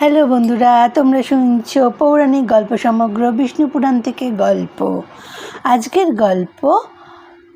Hello বন্ধুরা, তোমরা শুনছো পৌরাণিক গল্প সমগ্র বিষ্ণু পুরাণ থেকে গল্প। আজকের গল্প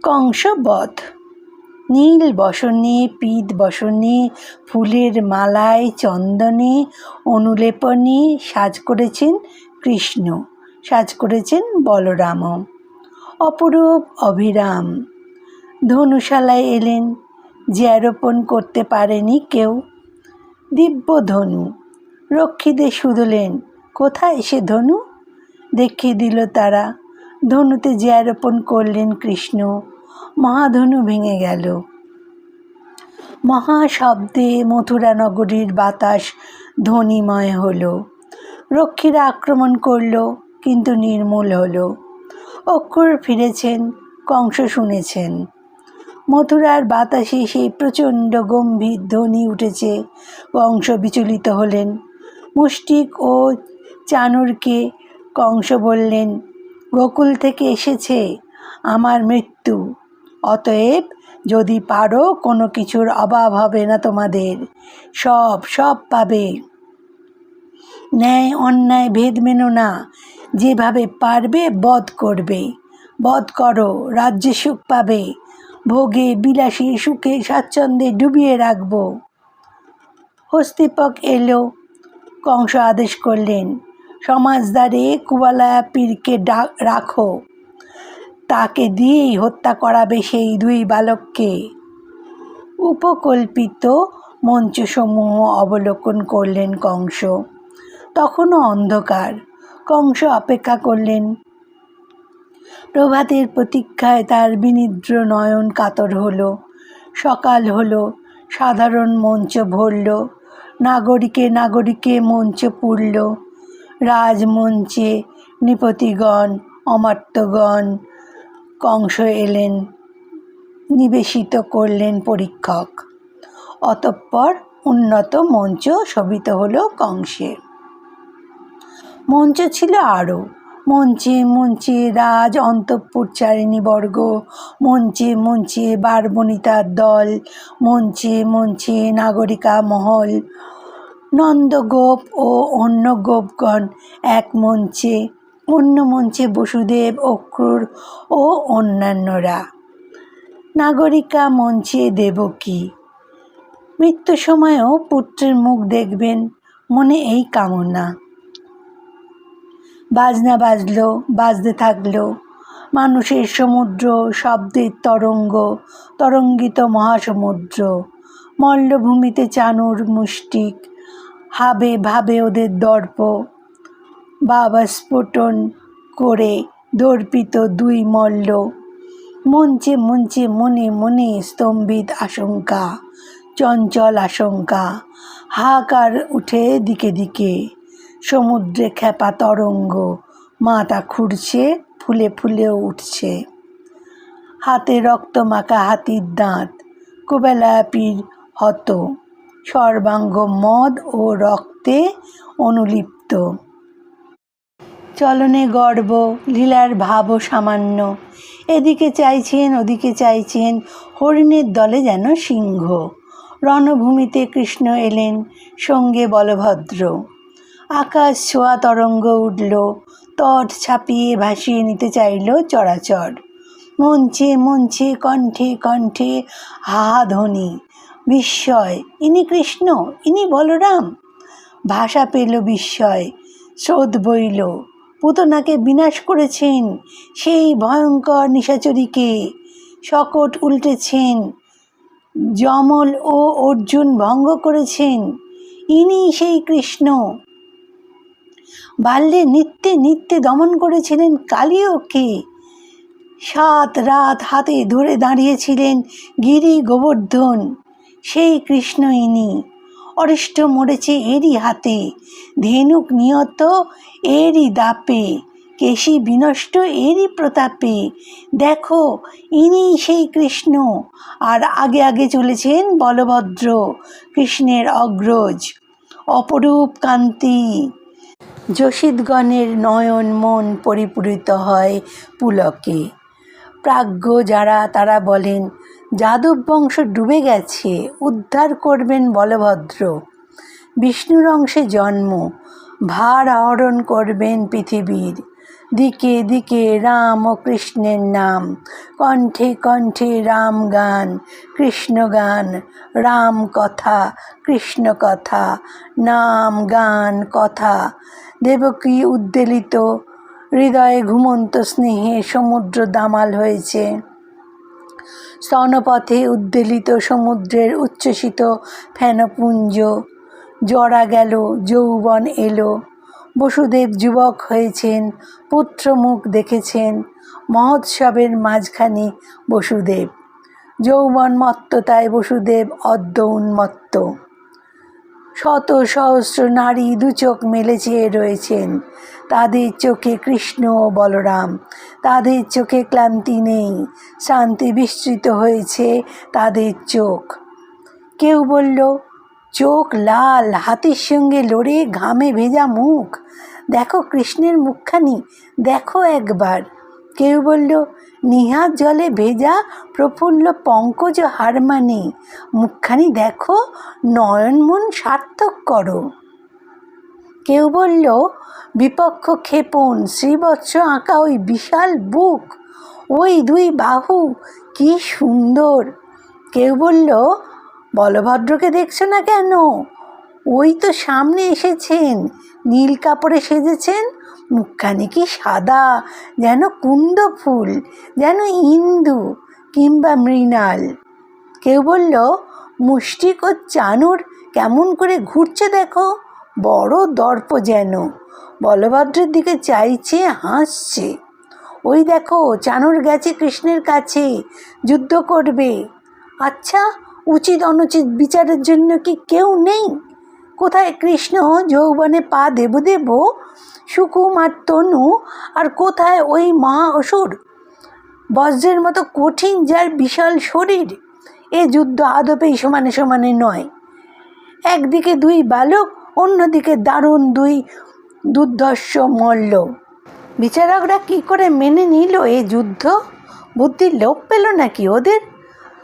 কংসবধ। নীল বসনে, পীত বসনে, ফুলের মালায়, চন্দনে, অনুলেপনে সাজ করেছেন কৃষ্ণ, সাজ করেছেন বলরামও। অপরূপ অভিরাম ধনুশালায় এলেন, যে আরোপণ করতে পারেনি কেউ। দিব্য ধনু, রক্ষীদের শুধলেন, কোথায় সে ধনু? দেখিয়ে দিল তারা। ধনুতে যে আরোপণ করলেন কৃষ্ণ, মহাধনু ভেঙে গেল। মহাশব্দে মথুরা নগরীর বাতাস ধ্বনিময় হলো। রক্ষীরা আক্রমণ করল, কিন্তু নির্মূল হলো। অক্ষর ফিরেছেন, কংস শুনেছেন। মথুরার বাতাসে সেই প্রচণ্ড গম্ভীর ধ্বনি উঠেছে। কংস বিচলিত হলেন। মুষ্টিক ও চাণুরকে কংস বললেন, গোকুল থেকে এসেছে আমার মৃত্যু, অতএব যদি পারো কোনো কিছুর অভাব হবে না তোমাদের, সব পাবে। ন্যায় অন্যায় ভেদ মেনো না, যেভাবে পারবে বধ করবে। বধ করো, রাজ্যে সুখ পাবে, ভোগে বিলাসী সুখে স্বাচ্ছন্দ্যে ডুবিয়ে রাখব। হস্তিপক এলো। কংস আদেশ করলেন, সমাজদারে কুবালায়া পীরকে রাখো, তাকে দিয়েই হত্যা করাবে সেই দুই বালককে। উপকল্পিত মঞ্চসমূহ অবলোকন করলেন কংস। তখনও অন্ধকার। কংস অপেক্ষা করলেন। প্রভাতের প্রতীক্ষায় তার বিনিদ্র নয়ন কাতর হলো। সকাল হলো, সাধারণ মঞ্চ ভরল, নাগরিকে মঞ্চ পুরল। রাজমঞ্চে নৃপতিগণ, অমাত্যগণ। কংস এলেন, নিবেশিত করলেন পরীক্ষক। অতঃপর উন্নত মঞ্চ শোভিত হলো কংসে। মঞ্চ ছিল আরও। মঞ্চে রাজ অন্তঃপুরচারিণীবর্গ, মঞ্চে বারবনিতার দল, মঞ্চে নাগরিকা মহল। নন্দগোপ ও অন্য গোপগণ এক মঞ্চে, অন্য মঞ্চে বসুদেব, অক্রূর ও অন্যান্যরা। নাগরিকা মঞ্চে দেবকী। মৃত্যুর সময়ও পুত্রের মুখ দেখবেন, মনে এই কামনা। বাজনা বাজলো, বাজতে থাকলো। মানুষের সমুদ্র, শব্দের তরঙ্গিত মহাসমুদ্র। মল্লভূমিতে চাণুর মুষ্টিক, ভাবে ওদের দর্প। বাবা স্ফুটন করে দর্পিত দুই মল্ল। মঞ্চে মনে স্তম্ভিত আশঙ্কা, চঞ্চল আশঙ্কা। হাহাকার উঠে দিকে দিকে। সমুদ্রে খেপা তরঙ্গ, মাথা খুঁড়ছে, ফুলে উঠছে। হাতে রক্ত মাখা হাতির দাঁত, কুবেলায়া পীর হত, সর্বাঙ্গ মদ ও রক্তে অনুলিপ্ত। চলনে গর্ব, লীলার ভাবও সামান্য। এদিকে চাইছেন, ওদিকে চাইছেন, হরিণের দলে যেন সিংহ। রণভূমিতে কৃষ্ণ এলেন, সঙ্গে বলভদ্র। আকাশ ছোঁয়া তরঙ্গ উঠল, তট ছাপিয়ে ভাসিয়ে নিতে চাইল চরাচর। মঞ্চে কণ্ঠে হাহাধ্বনি, বিস্ময়, ইনি কৃষ্ণ, ইনি বলরাম। ভাষা পেল বিস্ময়, স্রোত বইল। পুতনাকে বিনাশ করেছেন, সেই ভয়ঙ্কর নিশাচরীকে। শকট উল্টেছেন, যমল ও অর্জুন ভঙ্গ করেছেন, ইনি সেই কৃষ্ণ। বাল্যে নিত্যে দমন করেছিলেন কালীয়কে। 7 রাত হাতে ধরে দাঁড়িয়েছিলেন গিরি গোবর্ধন, সেই কৃষ্ণ ইনি। অরিষ্ট মরেছে এরই হাতে, ধেনুক নিহত এরই দাপে, কেশী বিনষ্ট এরই প্রতাপে। দেখো, ইনি সেই কৃষ্ণ। আর আগে চলেছেন বলভদ্র, কৃষ্ণের অগ্রজ। অপরূপ কান্তি। যোশিতগণের নয়ন মন পরিপূরিত হয় পুলকে। প্রাজ্ঞ যারা, তারা বলেন, যাদব বংশ ডুবে গেছে, উদ্ধার করবেন বলভদ্র। বিষ্ণুর অংশে জন্ম, ভার আহরণ করবেন পৃথিবীর। দিকে দিকে রাম ও কৃষ্ণের নাম, কণ্ঠে কণ্ঠে রাম গান, কৃষ্ণ গান, রাম কথা, কৃষ্ণ কথা, নাম গান কথা। দেবকী উদ্বেলিত, হৃদয়ে ঘুমন্ত স্নেহে সমুদ্র দামাল হয়েছে। স্তনপথে উদ্বেলিত সমুদ্রের উচ্ছ্বসিত ফেনপুঞ্জ। জরা গেল, যৌবন এলো, বসুদেব যুবক হয়েছেন, পুত্র মুখ দেখেছেন। মহোৎসবের মাঝখানে বসুদেব, যৌবন মত্ততায় বসুদেব অদ্য উন্মত্ত। শত সহস্র নারী দুচোখ মেলে চেয়ে রয়েছেন, তাদের চোখে কৃষ্ণ ও বলরাম, তাদের চোখে ক্লান্তি নেই, শান্তি বিস্তৃত হয়েছে তাদের চোখ। কেউ বলল, চোখ লাল, হাতির সঙ্গে লড়ে ঘামে ভেজা মুখ, দেখো কৃষ্ণের মুখখানি, দেখো একবার। কেউ বলল, নিহাত জলে ভেজা প্রফুল্ল পঙ্কজ হারমানি, মুখখানি দেখো, নয়ন মন সার্থক করো। কেউ বলল, বিপক্ষ ক্ষেপণ শ্রীবৎস আঁকা ওই বিশাল বুক, ওই দুই বাহু কি সুন্দর। কেউ বলল, বলভদ্রকে দেখছো না কেন, ওই তো সামনে এসেছেন, নীল কাপড়ে সেজেছেন, মুখখানি কি সাদা, যেন কুন্দ ফুল, যেন ইন্দু কিংবা মৃণাল। কেউ বলল, মুষ্টিক ও চানুর কেমন করে ঘুরছে দেখো, বড় দর্প যেন, বলভদ্রের দিকে চাইছে, হাসছে। ওই দেখো চানুর গেছে কৃষ্ণের কাছে, যুদ্ধ করবে। আচ্ছা, উচিত অনুচিত বিচারের জন্য কি কেউ নেই? কোথায় কৃষ্ণ যৌবনে পা দেব দেব, সুকুমার তনু, আর কোথায় ওই মহা অসুর বজ্রের মতো কঠিন, যার বিশাল শরীর? এ যুদ্ধ আদপেই সমানে সমানে নয়। একদিকে দুই বালক, অন্যদিকে দারুণ দুই দুর্ধর্ষ মল্ল। বিচারকরা কি করে মেনে নিল এ যুদ্ধ? বুদ্ধির লোপ পেল নাকি ওদের?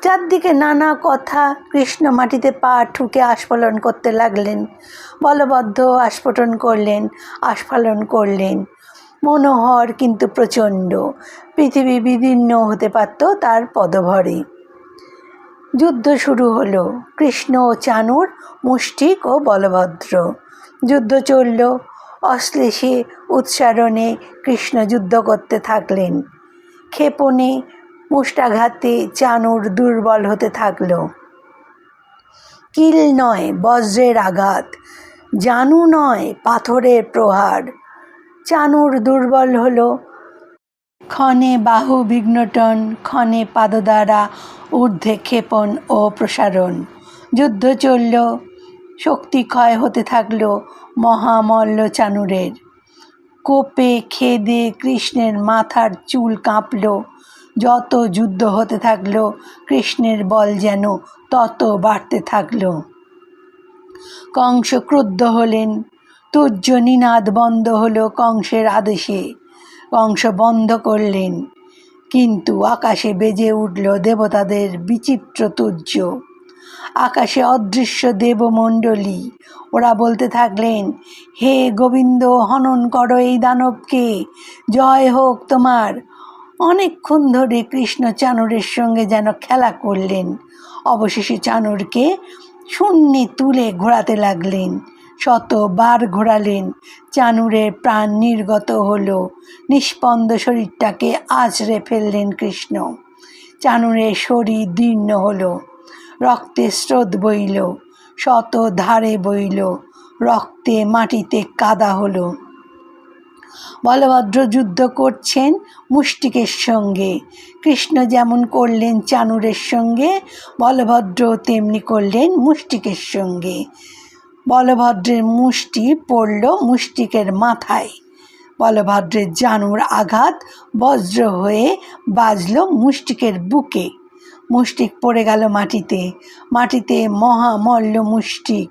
চারদিকে নানা কথা। কৃষ্ণ মাটিতে পা ঠুকে আস্ফালন করতে লাগলেন, বলভদ্র আস্ফালন করলেন। মনোহর কিন্তু প্রচণ্ড, পৃথিবী বিদীর্ণ হতে পারত তার পদভরে। যুদ্ধ শুরু হলো, কৃষ্ণ ও চানুর, মুষ্টিক ও বলভদ্র। যুদ্ধ চলল, অশ্লেষে উৎসারণে কৃষ্ণ যুদ্ধ করতে থাকলেন। ক্ষেপণে মুষ্টাঘাতে চানুর দুর্বল হতে থাকল। কিল নয় বজ্রের আঘাত, জানু নয় পাথরের প্রহার। চানুর দুর্বল হলো, ক্ষণে বাহু বিঘ্নটন, ক্ষণে পাদদ্বারা ঊর্ধ্বে ক্ষেপণ ও প্রসারণ। যুদ্ধ চলল, শক্তি ক্ষয় হতে থাকল মহামল্ল চানুরের। কোপে খেদে কৃষ্ণের মাথার চুল কাঁপল। যত যুদ্ধ হতে থাকল, কৃষ্ণের বল যেন তত বাড়তে থাকল। কংস ক্রুদ্ধ হলেন, তুর্য নিনাদ বন্ধ হলো কংসের আদেশে। কংস বন্ধ করলেন, কিন্তু আকাশে বেজে উঠল দেবতাদের বিচিত্র তুর্য। আকাশে অদৃশ্য দেবমণ্ডলী, ওরা বলতে থাকলেন, হে গোবিন্দ, হনন করো এই দানবকে, জয় হোক তোমার। অনেকক্ষণ ধরে কৃষ্ণ চানুরের সঙ্গে যেন খেলা করলেন। অবশেষে চানুরকে শূন্যে তুলে ঘোরাতে লাগলেন। শতবার ঘোরালেন, চানুরের প্রাণ নির্গত হলো। নিষ্পন্দ শরীরটাকে আঁচড়ে ফেললেন কৃষ্ণ। চানুরের শরীর দীর্ণ হলো, রক্তের স্রোত বইল, শত ধারে বইল, রক্তে মাটিতে কাদা হলো। বলভদ্র যুদ্ধ করছেন মুষ্টিকের সঙ্গে। কৃষ্ণ যেমন করলেন চানুরের সঙ্গে, বলভদ্র তেমনি করলেন মুষ্টিকের সঙ্গে। বলভদ্রের মুষ্টি পড়ল মুষ্টিকের মাথায়। বলভদ্রের জানুর আঘাত বজ্র হয়ে বাজল মুষ্টিকের বুকে। মুষ্টিক পড়ে গেল মাটিতে। মাটিতে মহামল্ল মুষ্টিক।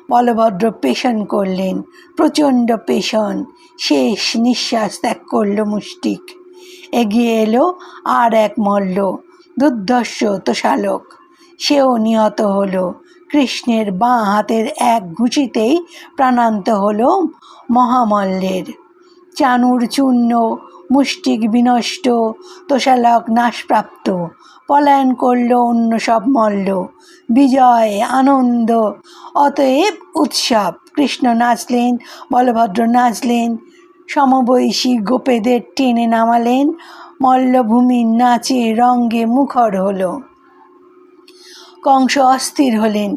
বলভদ্র পেষণ করলেন, প্রচণ্ড পেষণ। শেষ নিঃশ্বাস ত্যাগ করল মুষ্টিক। এগিয়ে এলো আর এক মল্ল, দুর্ধর্ষ তোষালক। সেও নিহত হলো। কৃষ্ণের বাঁ হাতের এক ঘুষিতেই প্রাণান্ত হল মহামল্লের। চানুর চূর্ণ, মুষ্টিক বিনষ্ট, তোষালক নাশপ্রাপ্ত, পলায়ন করল অন্য সব মল্ল। বিজয়, আনন্দ, অতএব উৎসব। কৃষ্ণ নাচলেন, বলভদ্র নাচলেন, সমবয়সী গোপেদের টেনে নামালেন। মল্লভূমির নাচে রঙ্গে মুখর হল। কংস অস্থির হলেন,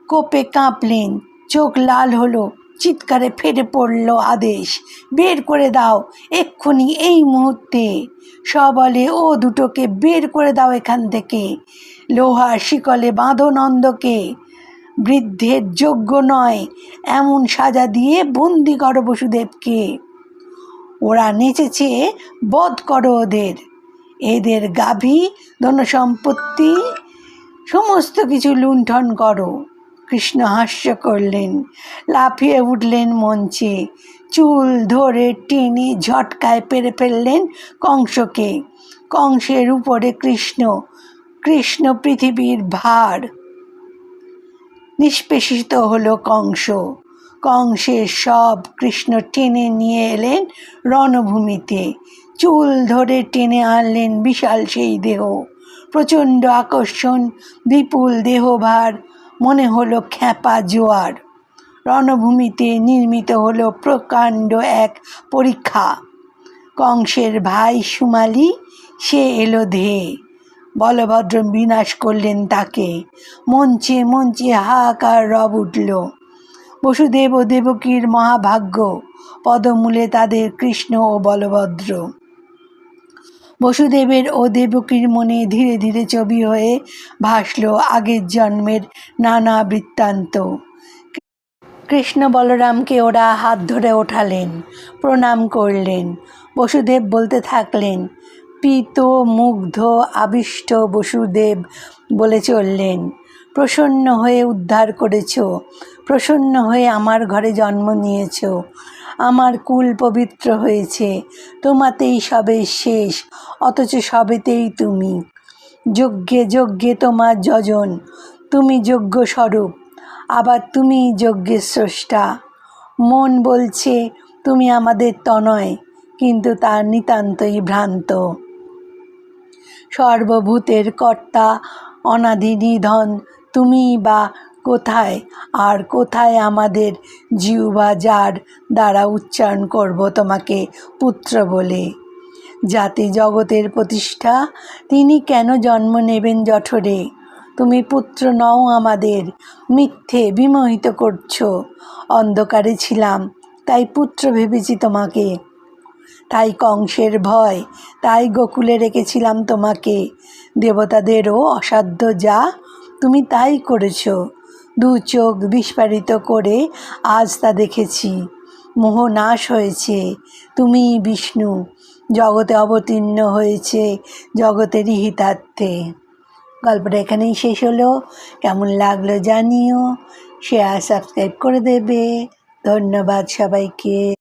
কোপে কাঁপলেন, চোখ লাল হলো, চিৎকারে ফেটে পড়ল আদেশ, বের করে দাও এক্ষুনি, এই মুহূর্তে। সবলে ও দুটোকে বের করে দাও এখান থেকে, লোহার শিকলে বাঁধো নন্দকে। বৃদ্ধের যোগ্য নয় এমন সাজা দিয়ে বন্দি করো বসুদেবকে। ওরা নেচেছে, বধ করো ওদের। এদের গাভী, ধনসম্পত্তি সমস্ত কিছু লুণ্ঠন করো। কৃষ্ণ হাস্য করলেন, লাফিয়ে উঠলেন মঞ্চে, চুল ধরে টেনে ঝটকায় পেরে ফেললেন কংসকে। কংসের উপরে কৃষ্ণ, কৃষ্ণ পৃথিবীর ভার। নিষ্পেষিত হলো কংস। কংসের সব কৃষ্ণ টেনে নিয়ে এলেন রণভূমিতে। চুল ধরে টেনে আনলেন বিশাল সেই দেহ। প্রচণ্ড আকর্ষণ, বিপুল দেহভার, মনে হলো খ্যাপা জোয়ার। রণভূমিতে নির্মিত হলো প্রকাণ্ড এক পরীক্ষা। কংসের ভাই সুমালি, সে এলো ধেয়ে। বলভদ্র বিনাশ করলেন তাকে। মঞ্চে মঞ্চে হাহাকার রব উঠল। বসুদেব ও দেবকীর মহাভাগ্য, পদমূলে তাদের কৃষ্ণ ও বলভদ্র। বসুদেবের ও দেবকীর মনে ধীরে ধীরে ছবি হয়ে ভাসল আগের জন্মের নানা বৃত্তান্ত। কৃষ্ণ বলরামকে ওরা হাত ধরে ওঠালেন, প্রণাম করলেন। বসুদেব বলতে থাকলেন, পীত মুগ্ধ আবিষ্ট বসুদেব বলে চললেন, প্রসন্ন হয়ে উদ্ধার করেছ, প্রসন্ন হয়ে আমার ঘরে জন্ম নিয়েছ। আমার কুল পবিত্র হয়েছে, তোমাতেই সবে শেষ, অথচ সবেতেই তুমি। যজ্ঞে যজ্ঞে তোমার যজন, তুমি যজ্ঞ স্বরূপ, আবার তুমি যজ্ঞের স্রষ্টা। মন বলছে তুমি আমাদের তনয়, কিন্তু তার নিতান্তই ভ্রান্ত। সর্বভূতের কর্তা, অনাদি নিধন তুমি বা কোথায়, আর কোথায় আমাদের জিহ্বা যার দ্বারা উচ্চারণ করব তোমাকে পুত্র বলে। যাতে জগতের প্রতিষ্ঠা, তিনি কেন জন্ম নেবেন জঠরে? তুমি পুত্র নও আমাদের, মিথ্যে বিমোহিত করছো। অন্ধকারে ছিলাম, তাই পুত্র ভেবেছি তোমাকে। তাই কংসের ভয়, তাই গোকুলে রেখেছিলাম তোমাকে। দেবতাদেরও অসাধ্য যা, তুমি তাই করেছ। দু চোখ বিস্ফারিত করে আজ তা দেখেছি। মোহ নাশ হয়েছে, তুমি বিষ্ণু, জগতে অবতীর্ণ হয়েছে জগতেরই হিতার্থে। গল্পটা এখানেই শেষ হলো। কেমন লাগলো জানিও, শেয়ার সাবস্ক্রাইব করে দেবে। ধন্যবাদ সবাইকে।